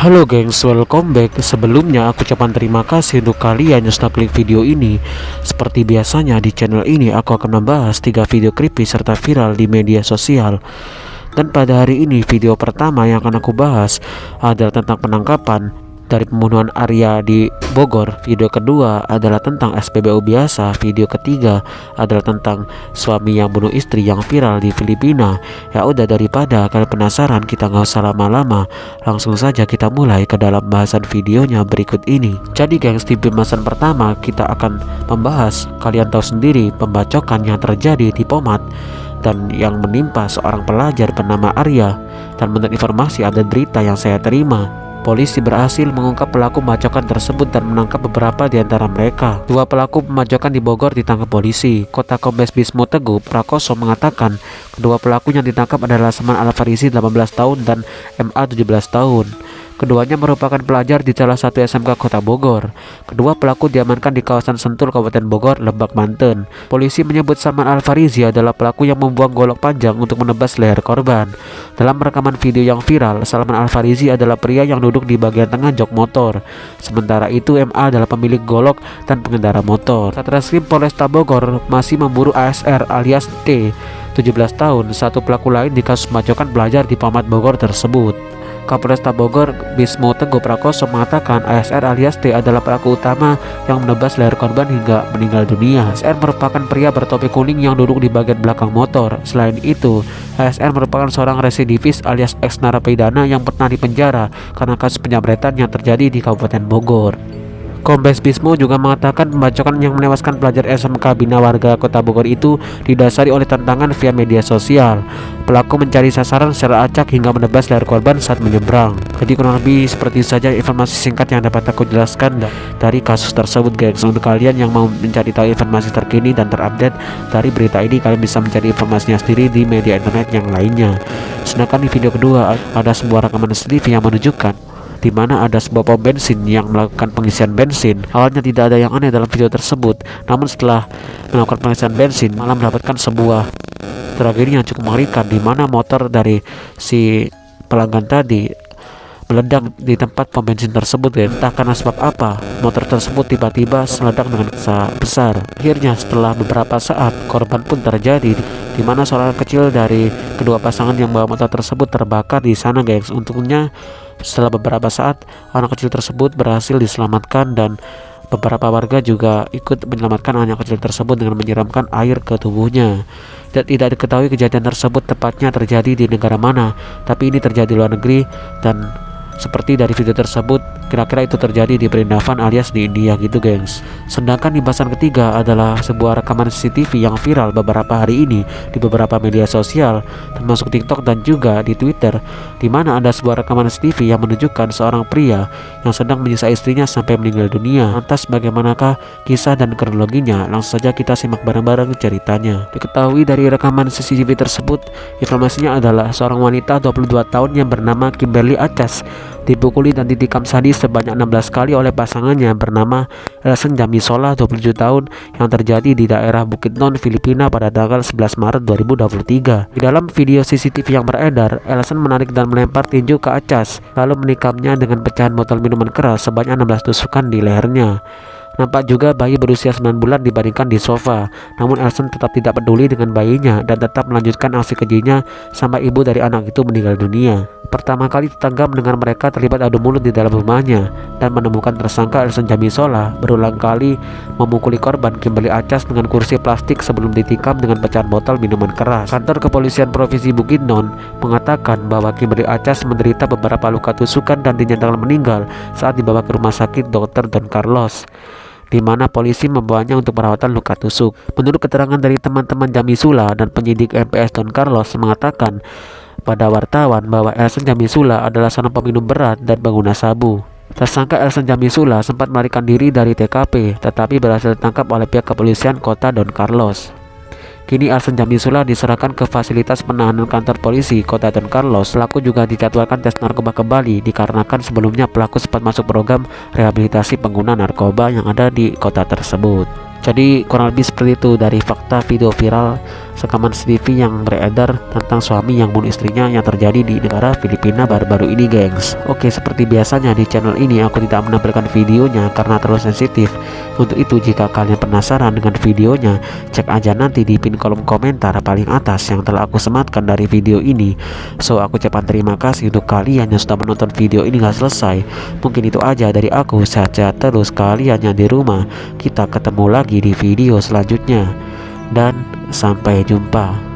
Halo gengs, welcome back. Sebelumnya aku ucapkan terima kasih untuk kalian yang sudah klik video ini. Seperti biasanya di channel ini aku akan membahas 3 video creepy serta viral di media sosial. Dan pada hari ini video pertama yang akan aku bahas adalah tentang penangkapan dari pembunuhan Arya di Bogor. Video kedua adalah tentang SPBU biasa. Video ketiga adalah tentang suami yang bunuh istri yang viral di Filipina. Ya udah, daripada kalian penasaran, kita nggak usah lama-lama, langsung saja kita mulai ke dalam bahasan videonya berikut ini. Jadi gengs, di pembahasan pertama kita akan membahas, kalian tahu sendiri, pembacokan yang terjadi di Pomat dan yang menimpa seorang pelajar bernama Arya. Dan menurut informasi ada berita yang saya terima, polisi berhasil mengungkap pelaku pembacokan tersebut dan menangkap beberapa di antara mereka. 2 pelaku pembacokan di Bogor ditangkap polisi. Kota Kombes Bismo Teguh Prakoso mengatakan kedua pelaku yang ditangkap adalah Saman Alfarisi 18 tahun dan MA 17 tahun. Keduanya merupakan pelajar di salah satu SMK Kota Bogor. Kedua pelaku diamankan di kawasan Sentul, Kabupaten Bogor, Lebak, Banten. Polisi menyebut Saman Alfarisi adalah pelaku yang membuang golok panjang untuk menebas leher korban. Dalam rekaman video yang viral, Saman Alfarisi adalah pria yang duduk di bagian tengah jok motor. Sementara itu MA adalah pemilik golok dan pengendara motor. Satreskrim Polresta Bogor masih memburu ASR alias T, 17 tahun, satu pelaku lain di kasus pembacokan pelajar di Pomat Bogor tersebut. Kapolresta Bogor Bismo Teguh Prakoso mengatakan ASR alias T adalah pelaku utama yang menebas leher korban hingga meninggal dunia. ASR merupakan pria bertopi kuning yang duduk di bagian belakang motor. Selain itu, ASR merupakan seorang residivis alias ex narapidana yang pernah dipenjara karena kasus penyamretan yang terjadi di Kabupaten Bogor. Kombes Bismo juga mengatakan pembacokan yang menewaskan pelajar SMK Bina warga Kota Bogor itu didasari oleh tantangan via media sosial. Pelaku mencari sasaran secara acak hingga menebas leher korban saat menyeberang. Jadi kurang lebih seperti saja informasi singkat yang dapat aku jelaskan dari kasus tersebut gengs. Untuk kalian yang mau mencari tahu informasi terkini dan terupdate dari berita ini, kalian bisa mencari informasinya sendiri di media internet yang lainnya. Sedangkan di video kedua ada sebuah rekaman CCTV yang menunjukkan di mana ada sebuah pom bensin yang melakukan pengisian bensin. Awalnya tidak ada yang aneh dalam video tersebut, namun setelah melakukan pengisian bensin malah mendapatkan sebuah tragedi yang cukup mengerikan, di mana motor dari si pelanggan tadi meledak di tempat pom bensin tersebut. Entah karena sebab apa, motor tersebut tiba-tiba meledak dengan besar. Akhirnya setelah beberapa saat korban pun terjadi, di mana seorang kecil dari kedua pasangan yang bawa motor tersebut terbakar di sana gengs. Untungnya setelah beberapa saat anak kecil tersebut berhasil diselamatkan dan beberapa warga juga ikut menyelamatkan anak kecil tersebut dengan menyiramkan air ke tubuhnya. Dan tidak diketahui kejadian tersebut tepatnya terjadi di negara mana, tapi ini terjadi di luar negeri. Dan seperti dari video tersebut, kira-kira itu terjadi di Vrindavan alias di India gitu gengs. Sedangkan di bahasan ketiga adalah sebuah rekaman CCTV yang viral beberapa hari ini di beberapa media sosial, termasuk TikTok dan juga di Twitter, di mana ada sebuah rekaman CCTV yang menunjukkan seorang pria yang sedang menyiksa istrinya sampai meninggal dunia. Lantas bagaimanakah kisah dan kronologinya? Langsung saja kita simak bareng-bareng ceritanya. Diketahui dari rekaman CCTV tersebut, informasinya adalah seorang wanita 22 tahun yang bernama Kimberly Achas dipukuli dan ditikam sadis sebanyak 16 kali oleh pasangannya bernama Elsen Jamisola 27 tahun yang terjadi di daerah Bukidnon, Filipina pada tanggal 11 Maret 2023. Di dalam video CCTV yang beredar, Elsen menarik dan melempar tinju ke Achas, lalu menikamnya dengan pecahan botol minuman keras sebanyak 16 tusukan di lehernya. Nampak juga bayi berusia 9 bulan dibandingkan di sofa, namun Elsen tetap tidak peduli dengan bayinya dan tetap melanjutkan aksi kejinya sampai ibu dari anak itu meninggal dunia. Pertama kali tetangga mendengar mereka terlibat adu mulut di dalam rumahnya dan menemukan tersangka Elsen Jamisola berulang kali memukuli korban Kimberly Achas dengan kursi plastik sebelum ditikam dengan pecahan botol minuman keras. Kantor Kepolisian Provinsi Bukidnon mengatakan bahwa Kimberly Achas menderita beberapa luka tusukan dan dinyatakan meninggal saat dibawa ke rumah sakit Dr. Don Carlos, di mana polisi membawanya untuk perawatan luka tusuk. Menurut keterangan dari teman-teman Jamisula dan penyidik MPS Don Carlos mengatakan pada wartawan bahwa Elsen Jamisula adalah seorang peminum berat dan pengguna sabu. Tersangka Elsen Jamisula sempat melarikan diri dari TKP, tetapi berhasil ditangkap oleh pihak kepolisian kota Don Carlos. Kini Elsen Jamisula diserahkan ke fasilitas penahanan kantor polisi kota Don Carlos. Pelaku juga dijadwalkan tes narkoba kembali dikarenakan sebelumnya pelaku sempat masuk program rehabilitasi pengguna narkoba yang ada di kota tersebut. Jadi kurang lebih seperti itu dari fakta video viral rekaman CCTV yang beredar tentang suami yang bunuh istrinya yang terjadi di negara Filipina baru-baru ini, gengs. Oke, seperti biasanya di channel ini aku tidak menampilkan videonya karena terlalu sensitif. Untuk itu jika kalian penasaran dengan videonya, cek aja nanti di pin kolom komentar paling atas yang telah aku sematkan dari video ini. So aku ucapkan terima kasih untuk kalian yang sudah menonton video ini gak selesai. Mungkin itu aja dari aku. Sehat-sehat terus kalian yang di rumah. Kita ketemu lagi di video selanjutnya dan sampai jumpa.